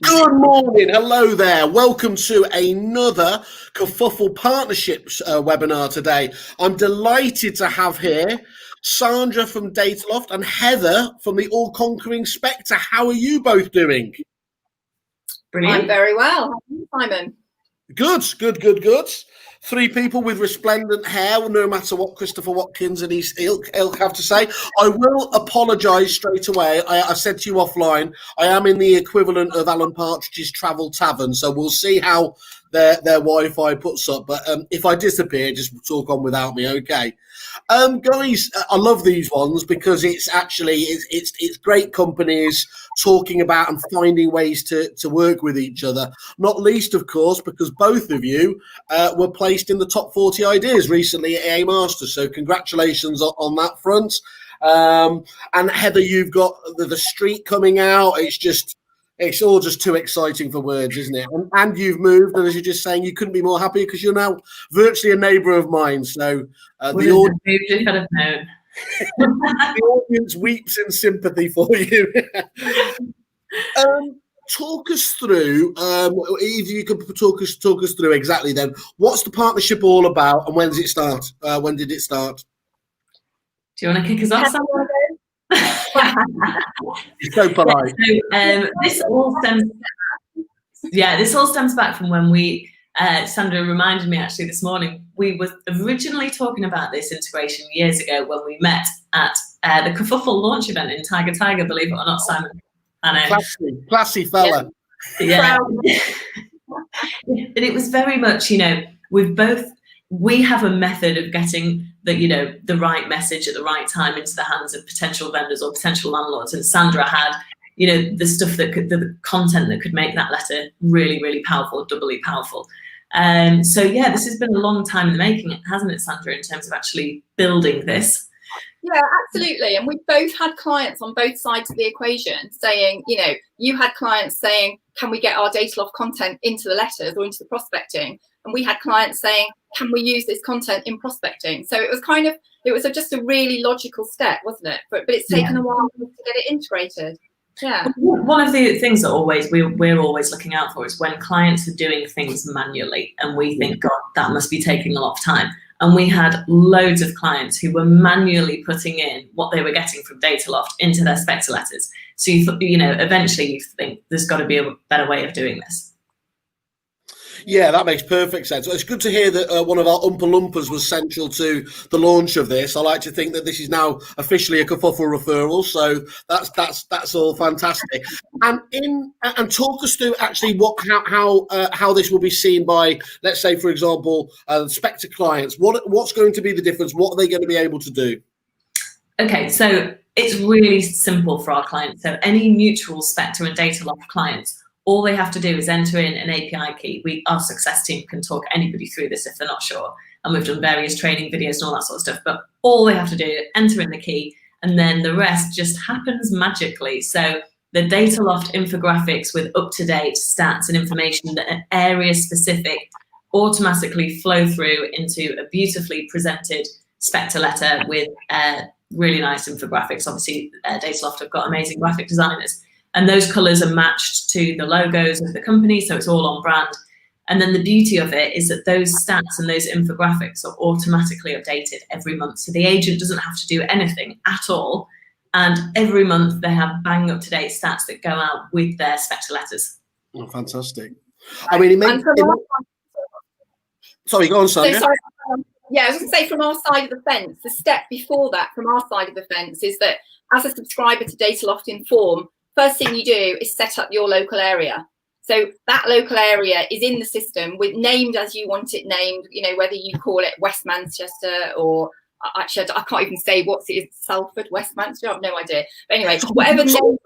Good morning, hello there. Welcome to another Kerfuffle Partnerships webinar today. I'm delighted to have here Sandra from Dataloft and Heather from the all-conquering Spectre. How are you both doing? Brilliant. I'm very well. How are you, Simon? Good. Three people with resplendent hair, no matter what Christopher Watkins and his ilk have to say. I will apologise straight away. I said to you offline, I am in the equivalent of Alan Partridge's Travel Tavern, so we'll see how their Wi-Fi puts up. But if I disappear, just talk on without me, okay? Guys, I love these ones because it's actually it's great companies talking about and finding ways to work with each other. Not least, of course, because both of you were placed in the top 40 ideas recently at A Masters. So congratulations on that front. And Heather, you've got the street coming out. It's all just too exciting for words, isn't it? And you've moved, and as you're just saying, you couldn't be more happy because you're now virtually a neighbour of mine. So the audience weeps in sympathy for you. Talk us through, if you could talk us through exactly then, what's the partnership all about and when does it start? When did it start? Do you want to kick us off, Sandra? You're so polite. So, this all stems back from when we, Sandra reminded me actually this morning, we were originally talking about this integration years ago when we met at the Kerfuffle launch event in Tiger, believe it or not, Simon. I know. Classy fella. Yeah. And it was very much, we have a method of getting the right message at the right time into the hands of potential vendors or potential landlords. And Sandra had, the stuff the content that could make that letter really, really powerful, doubly powerful. So yeah, this has been a long time in the making, hasn't it, Sandra, in terms of actually building this? Yeah, absolutely. And we've both had clients on both sides of the equation saying, you had clients saying, can we get our Dataloft content into the letters or into the prospecting? And we had clients saying, can we use this content in prospecting? So it was just a really logical step, wasn't it? But it's taken a while to get it integrated. Yeah. One of the things that we're always looking out for is when clients are doing things manually and we think, God, that must be taking a lot of time. And we had loads of clients who were manually putting in what they were getting from Dataloft into their Spectre letters. So, eventually you think there's got to be a better way of doing this. Yeah, that makes perfect sense. It's good to hear that one of our Oompa Loompas was central to the launch of this. I like to think that this is now officially a Kerfuffle referral, so that's all fantastic. And talk us through actually how this will be seen by, let's say, for example, Spectre clients. What's going to be the difference? What are they going to be able to do? Okay, so it's really simple for our clients. So any mutual Spectre and Dataloft clients, all they have to do is enter in an API key. Our success team can talk anybody through this if they're not sure. And we've done various training videos and all that sort of stuff. But all they have to do is enter in the key, and then the rest just happens magically. So the Dataloft infographics with up-to-date stats and information that are area-specific automatically flow through into a beautifully presented Spectre letter with really nice infographics. Obviously, Dataloft have got amazing graphic designers. And those colours are matched to the logos of the company, so it's all on brand. And then the beauty of it is that those stats and those infographics are automatically updated every month. So the agent doesn't have to do anything at all. And every month they have bang up-to-date stats that go out with their Spectre letters. Oh, fantastic. I mean, sorry, go on, Sandra. Yeah, I was going to say, from our side of the fence, the step before that from our side of the fence is that as a subscriber to Dataloft Inform, first thing you do is set up your local area. So that local area is in the system named as you want it named, whether you call it West Manchester or actually I can't even say what's it is, Salford, West Manchester, I have no idea. But anyway, whatever name.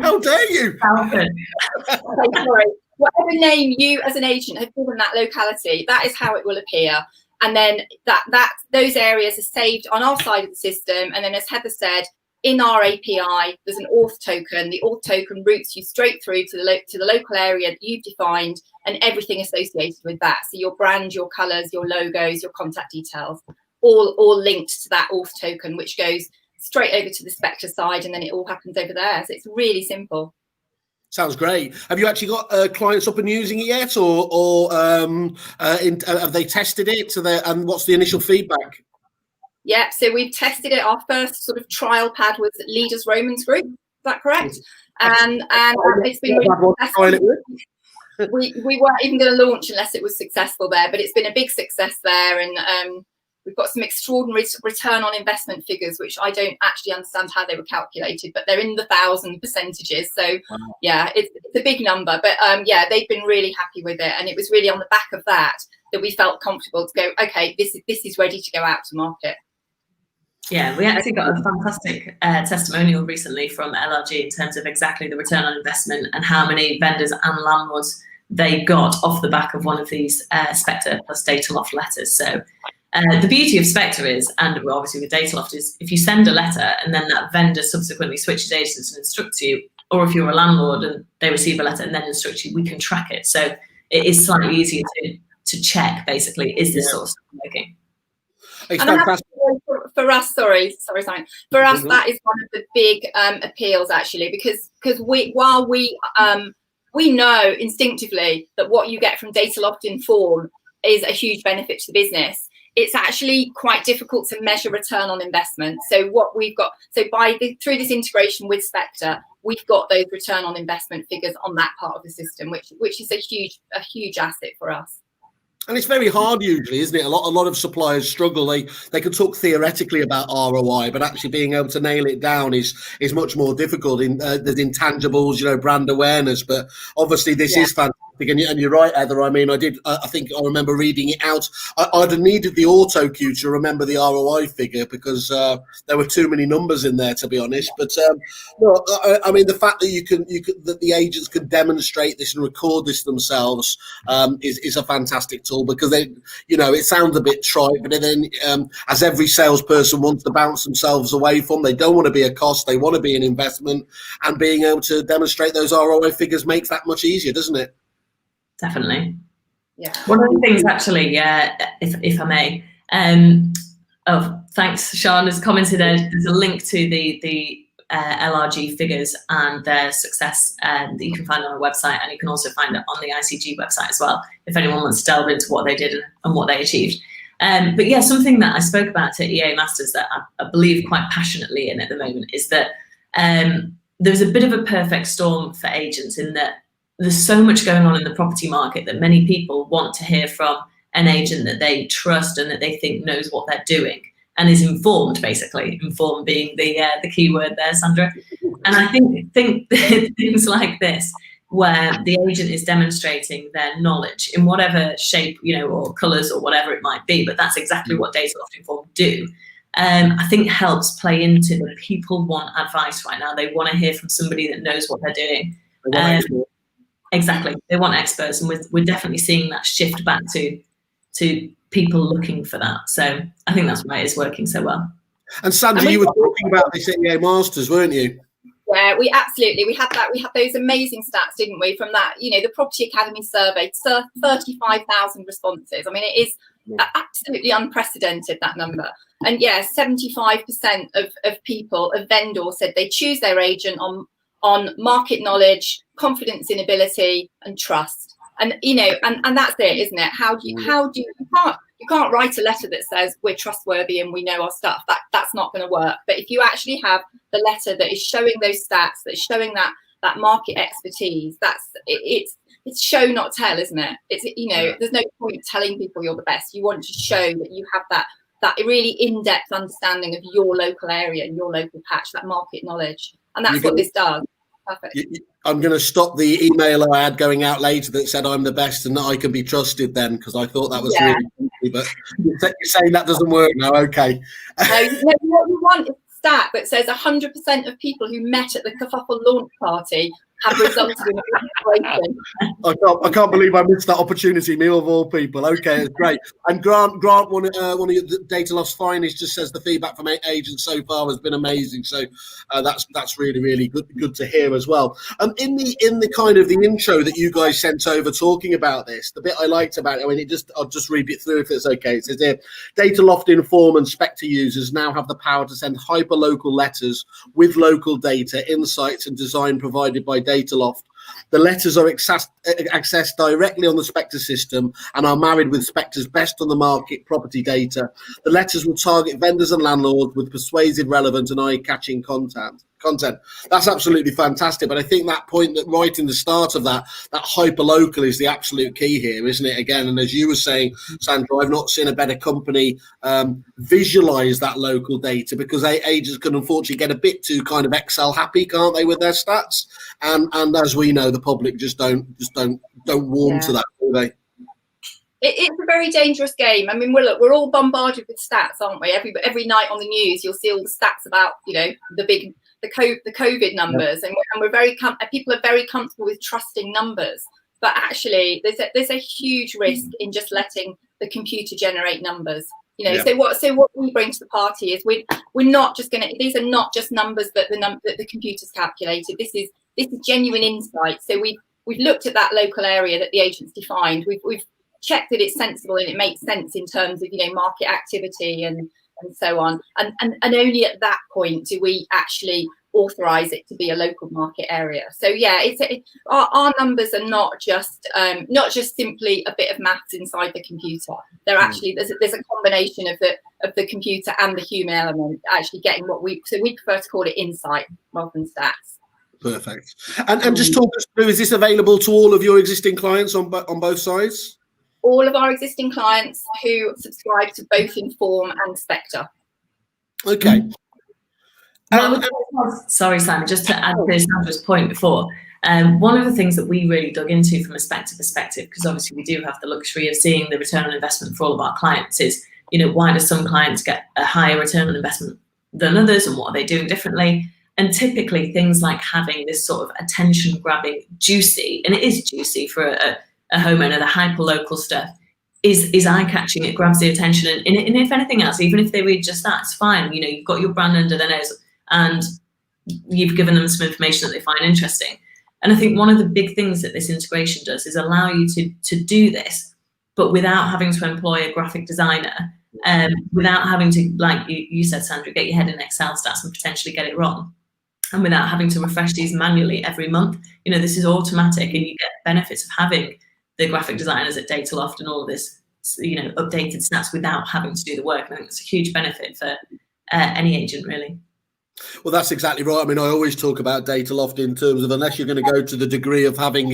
How dare you? Salford. Okay, sorry. Whatever name you as an agent have given that locality, that is how it will appear. And then those areas are saved on our side of the system. And then, as Heather said, in our API, there's an auth token. The auth token routes you straight through to the local area that you've defined and everything associated with that. So your brand, your colours, your logos, your contact details, all linked to that auth token, which goes straight over to the Spectre side, and then it all happens over there. So it's really simple. Sounds great. Have you actually got clients up and using it yet, or have they tested it? And what's the initial feedback? Yeah, so we've tested it. Our first sort of trial pad was Leaders Romans Group. Is that correct? And it's been really successful. We weren't even going to launch unless it was successful there, but it's been a big success there, and we've got some extraordinary return on investment figures, which I don't actually understand how they were calculated, but they're in the 1,000%. So yeah, it's a big number, but yeah, they've been really happy with it, and it was really on the back of that we felt comfortable to go, okay, this is ready to go out to market. Yeah, we actually got a fantastic testimonial recently from LRG in terms of exactly the return on investment and how many vendors and landlords they got off the back of one of these Spectre plus Dataloft letters. So the beauty of Spectre is, and obviously with Dataloft, is if you send a letter and then that vendor subsequently switches agents and instructs you, or if you're a landlord and they receive a letter and then instruct you, we can track it. So it is slightly easier to check, basically, is this sort of stuff working? For us, sorry, Simon. For us, that is one of the big appeals, actually, because while we know instinctively that what you get from Dataloft Inform is a huge benefit to the business, it's actually quite difficult to measure return on investment. So what we've got, through this integration with Spectre, we've got those return on investment figures on that part of the system, which is a huge asset for us. And it's very hard usually, isn't it? A lot of suppliers struggle. They can talk theoretically about ROI, but actually being able to nail it down is much more difficult. There's intangibles, brand awareness. But obviously this is fantastic. And you're right, Heather. I mean, I think I remember reading it out. I'd have needed the auto cue to remember the ROI figure because there were too many numbers in there, to be honest. But no, I mean, the fact that that the agents can demonstrate this and record this themselves is a fantastic tool, because it sounds a bit trite, but then as every salesperson wants to bounce themselves away from, they don't want to be a cost, they want to be an investment, and being able to demonstrate those ROI figures makes that much easier, doesn't it? Definitely. Yeah. One of the things, actually, if I may, thanks, Sean has commented there's a link to the LRG figures and their success that you can find on our website, and you can also find it on the ICG website as well, if anyone wants to delve into what they did and what they achieved. But yeah, something that I spoke about at EA Masters that I believe quite passionately in at the moment is that there's a bit of a perfect storm for agents, in that there's so much going on in the property market that many people want to hear from an agent that they trust and that they think knows what they're doing and is informed, basically. Informed being the key word there, Sandra. And I think things like this, where the agent is demonstrating their knowledge in whatever shape, or colours or whatever it might be, but that's exactly what Dataloft Inform do. I think helps play into the people want advice right now. They want to hear from somebody that knows what they're doing. Exactly, they want experts, and we're definitely seeing that shift back to people looking for that. So I think that's why it's working so well. And Sandra, you were talking about this at EA Masters, weren't you? Yeah, we had that. We had those amazing stats, didn't we? From that, the Property Academy survey, 35,000 responses. I mean, it is absolutely unprecedented, that number. And yeah, 75% of people, of vendors, said they choose their agent on market knowledge, confidence in ability, and trust. And and that's it, isn't it? You can't write a letter that says we're trustworthy and we know our stuff. That's not going to work. But if you actually have the letter that is showing those stats, that's showing that market expertise, it's show not tell, isn't it? There's no point telling people you're the best. You want to show that you have that really in-depth understanding of your local area and your local patch, that market knowledge. And that's what this does. Perfect. I'm going to stop the email I had going out later that said I'm the best and that I can be trusted then, because I thought that was really funny, but you're saying that doesn't work now. Okay. No, what you want is a stat that says 100% of people who met at the Kerfuffle launch party have resulted in a collaboration. I can't believe I missed that opportunity, me of all people. Okay, it's great. And Grant, one of the Dataloft's finest, just says the feedback from agents so far has been amazing. So that's really, really good to hear as well. In the kind of the intro that you guys sent over talking about this, the bit I liked about it, I mean, I'll just read it through if it's okay. It says here, Dataloft Inform and Spectre users now have the power to send hyper-local letters with local data, insights and design provided by Dataloft The letters are accessed directly on the Spectre system and are married with Spectre's best on the market property data. The letters will target vendors and landlords with persuasive, relevant and eye-catching content. That's absolutely fantastic. But I think that point that right in the start of that hyper-local is the absolute key here, isn't it? Again, and as you were saying, Sandra, I've not seen a better company visualize that local data, because agents can unfortunately get a bit too kind of Excel happy, can't they, with their stats? And as we know, the public just don't warm to that, do they? It's a very dangerous game. I mean, we're all bombarded with stats, aren't we? Every night on the news, you'll see all the stats about, the COVID numbers, and we're people are very comfortable with trusting numbers. But actually, there's a huge risk in just letting the computer generate numbers. So what we bring to the party is we're not just these are not just numbers that the computer's calculated. This is genuine insight. So we've looked at that local area that the agent's defined. We've checked that it's sensible and it makes sense in terms of market activity and so on. And only at that point do we actually authorize it to be a local market area. So yeah, our numbers are not just simply a bit of maths inside the computer. They're actually there's a combination of the computer and the human element actually getting we prefer to call it insight rather than stats. Perfect. And just talk us through, is this available to all of your existing clients on both sides? All of our existing clients who subscribe to both Inform and Spectre. Okay. Sorry, Simon, just to add to Sandra's point before, one of the things that we really dug into from a Spectre perspective, because obviously we do have the luxury of seeing the return on investment for all of our clients, is, why do some clients get a higher return on investment than others, and what are they doing differently? And typically things like having this sort of attention-grabbing, juicy, and it is juicy for a homeowner, the hyper-local stuff, is eye-catching. It grabs the attention, and if anything else, even if they read just that, it's fine. You've got your brand under their nose, and you've given them some information that they find interesting. And I think one of the big things that this integration does is allow you to do this, but without having to employ a graphic designer, without having to, like you said, Sandra, get your head in Excel stats and potentially get it wrong, and without having to refresh these manually every month. This is automatic, and you get benefits of having the graphic designers at Dataloft and all of this, updated stats without having to do the work. And I think it's a huge benefit for any agent, really. Well, that's exactly right. I mean, I always talk about Dataloft in terms of, unless you're going to go to the degree of having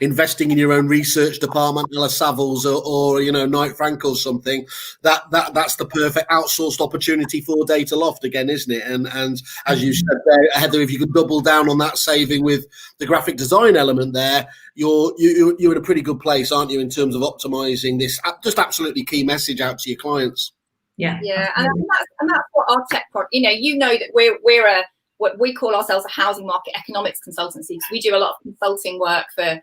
investing in your own research department, like Savills or Knight Frank or something, that's the perfect outsourced opportunity for Dataloft again, isn't it? And as you said there, Heather, if you could double down on that saving with the graphic design element there, you're in a pretty good place, aren't you, in terms of optimizing this just absolutely key message out to your clients. Yeah, and that's what our tech product. That we're what we call ourselves a housing market economics consultancy. So we do a lot of consulting work for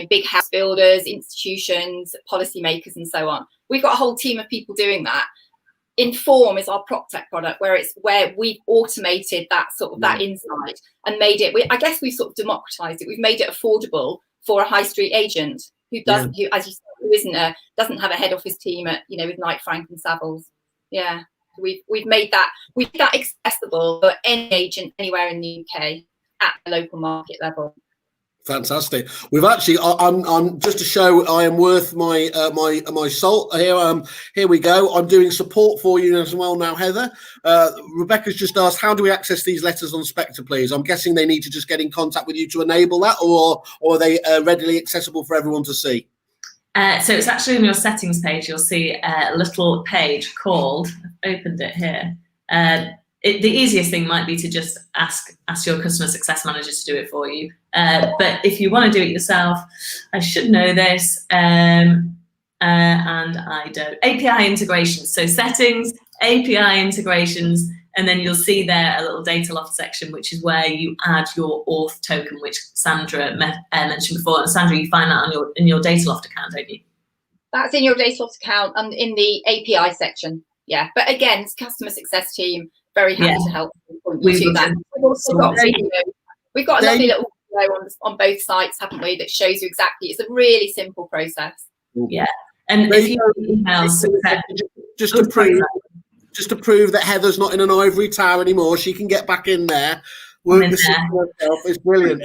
big house builders, institutions, policymakers, and so on. We've got a whole team of people doing that. Inform is our prop tech product, where we've automated that sort of that insight and made it. I guess we've sort of democratized it. We've made it affordable for a high street agent who doesn't, who, as you said, doesn't have a head office team at with Knight Frank and Savills. Yeah, we've made that accessible for any agent anywhere in the UK at the local market level. Fantastic. We've actually, I'm just to show I am worth my my salt here. Here we go. I'm doing support for you as well now, Heather. Rebecca's just asked, how do we access these letters on Spectre, please? I'm guessing they need to just get in contact with you to enable that, or are they readily accessible for everyone to see? So it's actually on your settings page. You'll see a little page called, I've opened it here. The easiest thing might be to just ask your customer success manager to do it for you. But if you want to do it yourself, I should know this, and I don't. API integrations. So settings, API integrations, and then you'll see there a little Dataloft section, which is where you add your auth token, which Sandra mentioned before. And Sandra, you find that in your Dataloft account, don't you? That's in your Dataloft account and in the API section. Yeah, but again, it's customer success team. Very happy to help you do that. We've got a lovely little video on both sites, haven't we, that shows you exactly. It's a really simple process. Yeah, and if you email success, just to prove that Heather's not in an ivory tower anymore, she can get back in there. Work the system herself. It's brilliant.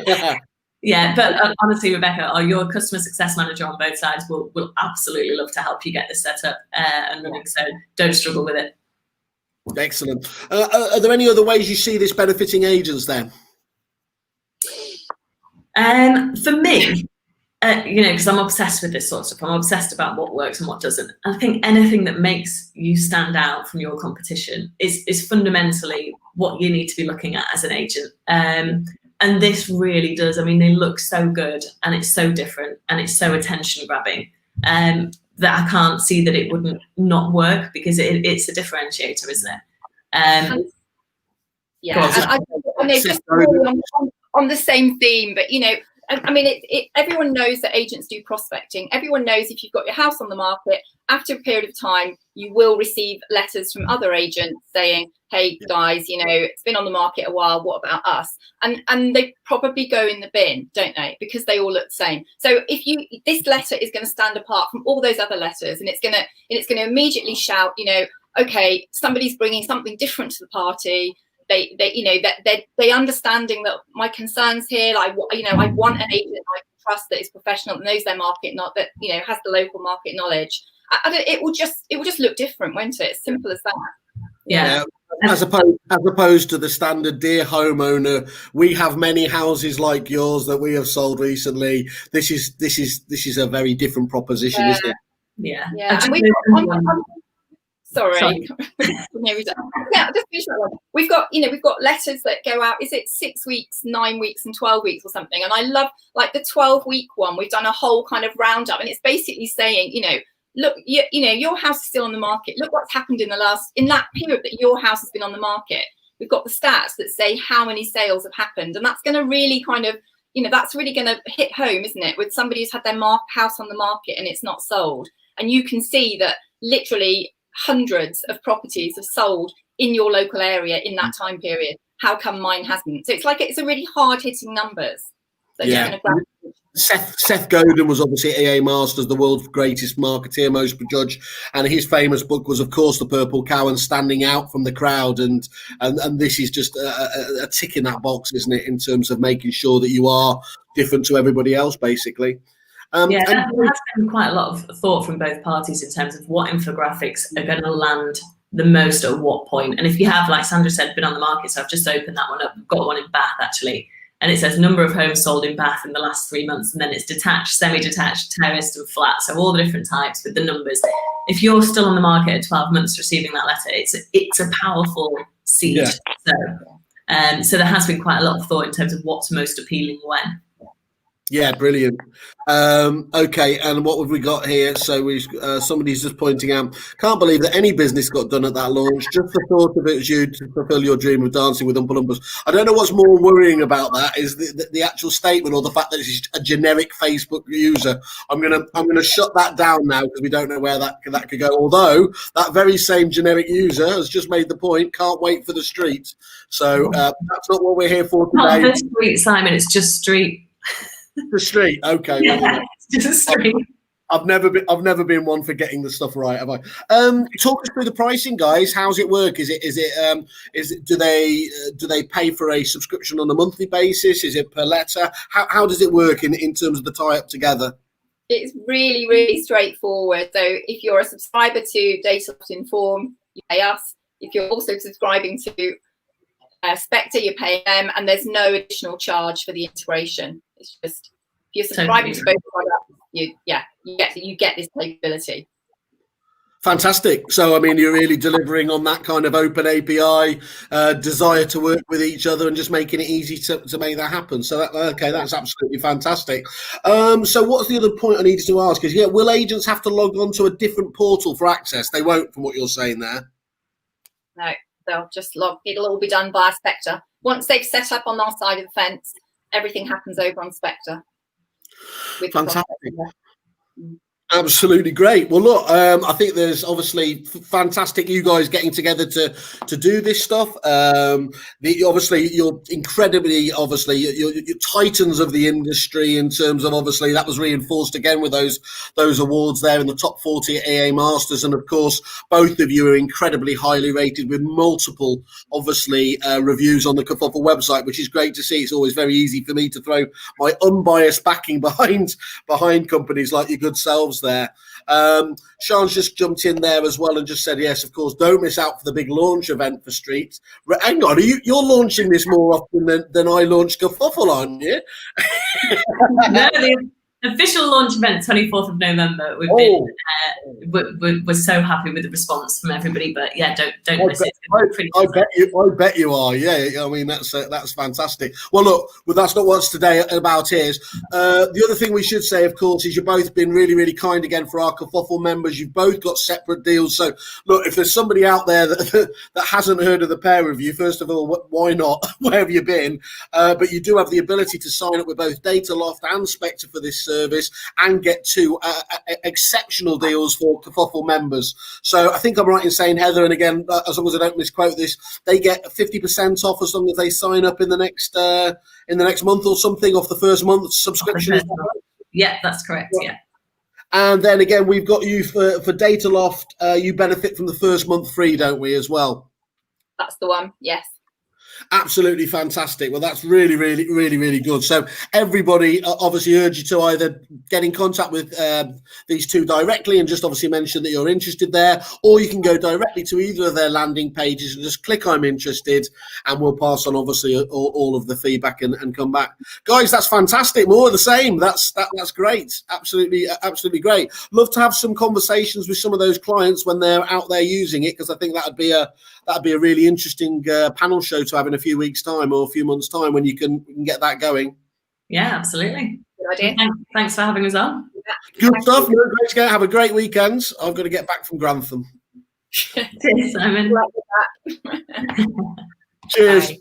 Yeah. Yeah, but honestly, Rebecca, your customer success manager on both sides will absolutely love to help you get this set up and running. So don't struggle with it. Excellent. Are there any other ways you see this benefiting agents then? For me, because I'm obsessed with this sort of stuff. I'm obsessed about what works and what doesn't. I think anything that makes you stand out from your competition is fundamentally what you need to be looking at as an agent. And this really does. I mean, they look so good and it's so different and it's so attention grabbing that I can't see that it wouldn't not work, because it's a differentiator, isn't it? Yeah, and they're just really on the same theme, but I mean, everyone knows that agents do prospecting. Everyone knows if you've got your house on the market, after a period of time, you will receive letters from other agents saying, hey guys, it's been on the market a while, what about us? And they probably go in the bin, don't they? Because they all look the same. So this letter is going to stand apart from all those other letters, and it's going to immediately shout, okay, somebody's bringing something different to the party. They understanding that my concerns here, I want an agent I can trust that is professional, that knows their market, not that has the local market knowledge. It will just look different, won't it? It's simple as that. Yeah. As opposed to the standard, dear homeowner, we have many houses like yours that we have sold recently. This is a very different proposition, isn't it? Yeah. And Sorry. Yeah, just finish that one. We've got letters that go out. Is it 6 weeks, 9 weeks, and 12 weeks or something? And I love the 12-week one. We've done a whole kind of roundup, and it's basically saying, look, your house is still on the market. Look what's happened in that period that your house has been on the market. We've got the stats that say how many sales have happened, and that's going to really kind of, that's really going to hit home, isn't it? With somebody who's had their house on the market and it's not sold, and you can see that literally hundreds of properties have sold in your local area in that time period. How come mine hasn't? So it's a really hard hitting numbers. Yeah. Seth Godin was obviously at EA Masters, the world's greatest marketeer, most judge, and his famous book was, of course, The Purple Cow and Standing Out from the Crowd, and this is just a tick in that box, isn't it, in terms of making sure that you are different to everybody else, basically. There has been quite a lot of thought from both parties in terms of what infographics are going to land the most at what point. And if you have, like Sandra said, been on the market, so I've just opened that one up, I've got one in Bath actually, and it says number of homes sold in Bath in the last 3 months, and then it's detached, semi-detached, terraced and flat, so all the different types with the numbers. If you're still on the market at 12 months receiving that letter, it's a powerful seed. Yeah. So there has been quite a lot of thought in terms of what's most appealing when. Yeah, brilliant. Okay, and what have we got here? So somebody's just pointing out, can't believe that any business got done at that launch. Just the thought of it as you to fulfill your dream of dancing with Oompa Loompas. I don't know what's more worrying about that is the actual statement, or the fact that it's a generic Facebook user. I'm gonna shut that down now, because we don't know where that could go. Although that very same generic user has just made the point, can't wait for the street. So that's not what we're here for today. Not the street, Simon. It's just street. The street, okay. Yeah, it's just a street. I've never been one for getting the stuff right, have I? Talk us through the pricing, guys. How's it work? Do they pay for a subscription on a monthly basis? Is it per letter? How does it work in terms of the tie up together? It's really, really straightforward. So if you're a subscriber to Dataloft Inform, you pay us. If you're also subscribing to Spectre, you pay them, and there's no additional charge for the integration. It's just, if you're subscribing to both products, you get this capability. Fantastic. So, I mean, you're really delivering on that kind of open API desire to work with each other and just making it easy to make that happen. So, that's absolutely fantastic. So what's the other point I needed to ask is, will agents have to log on to a different portal for access? They won't, from what you're saying there. No, they'll just it'll all be done via Spectre. Once they've set up on our side of the fence, everything happens over on Spectre. Fantastic. Absolutely great. Well, look, I think there's obviously fantastic you guys getting together to do this stuff. Obviously, you're incredibly, obviously, you're titans of the industry in terms of, obviously, that was reinforced again with those awards there in the top 40 at EA Masters. And of course, both of you are incredibly highly rated with multiple, obviously, reviews on the Kerfuffle website, which is great to see. It's always very easy for me to throw my unbiased backing behind companies like your good selves there. Sean's just jumped in there as well and just said, yes, of course, don't miss out for the big launch event for Street. Hang on, you're launching this more often than I launch Kerfuffle, aren't you? No, the official launch event, 24th of November. We're so happy with the response from everybody, but yeah, don't miss it. I bet you are. Yeah, I mean that's fantastic. Well, look, that's not what's today about is. The other thing we should say, of course, is you've both been really, really kind again for our Kerfuffle members. You've both got separate deals. So look, if there's somebody out there that hasn't heard of the pair of you, first of all, why not? Where have you been? But you do have the ability to sign up with both Dataloft and Spectre for this service and get two exceptional deals for Kerfuffle members. So I think I'm right in saying, Heather, and again, as long as I don't misquote this, they get 50% off as long as they sign up in the next month or something off the first month's subscription. Yeah, that's correct. Yeah. And then again, we've got you for Dataloft. You benefit from the first month free, don't we, as well? That's the one. Yes. Absolutely fantastic. Well, that's really, really, really, really good. So everybody obviously urge you to either get in contact with these two directly and just obviously mention that you're interested there, or you can go directly to either of their landing pages and just click I'm interested, and we'll pass on obviously all of the feedback and come back. Guys, that's fantastic. More of the same. That's great. Absolutely, absolutely great. Love to have some conversations with some of those clients when they're out there using it, because I think that'd be a really interesting panel show to have in a few weeks' time or a few months' time when you can get that going. Yeah, absolutely. Good idea. Thanks for having us on. Good stuff. Great to go. Have a great weekend. I've got to get back from Grantham. Cheers, Simon. Like that. Cheers. Bye.